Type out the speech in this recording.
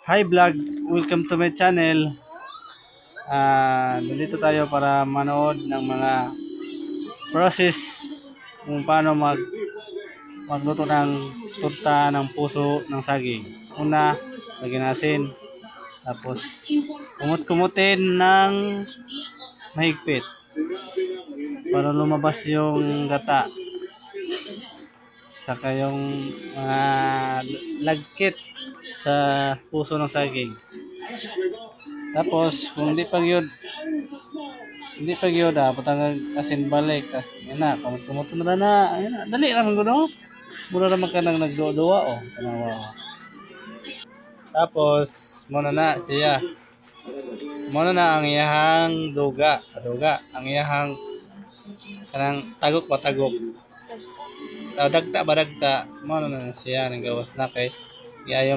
Hi vlog, welcome to my channel. Nandito tayo para manood ng mga process kung paano magluto ng torta ng puso ng saging. Una, lagyan asin. Tapos, kumut-kumutin ng mahigpit para lumabas yung gata. Saka yung mga lagkit sa puso ng saging. Tapos, kung hindi pa yun, patang asin balik. Tapos, yun na, kumot na. Ayun na, dali naman ko, no? Muna naman ka nang nagduwa, oh. Tanawa, oh. Tapos, muna na siya. Muna na ang iyahang duga. Ang iyahang kanang tagok pa tagok. Dagta ba dagta, muna na siya, nang gawas na kay. Iayo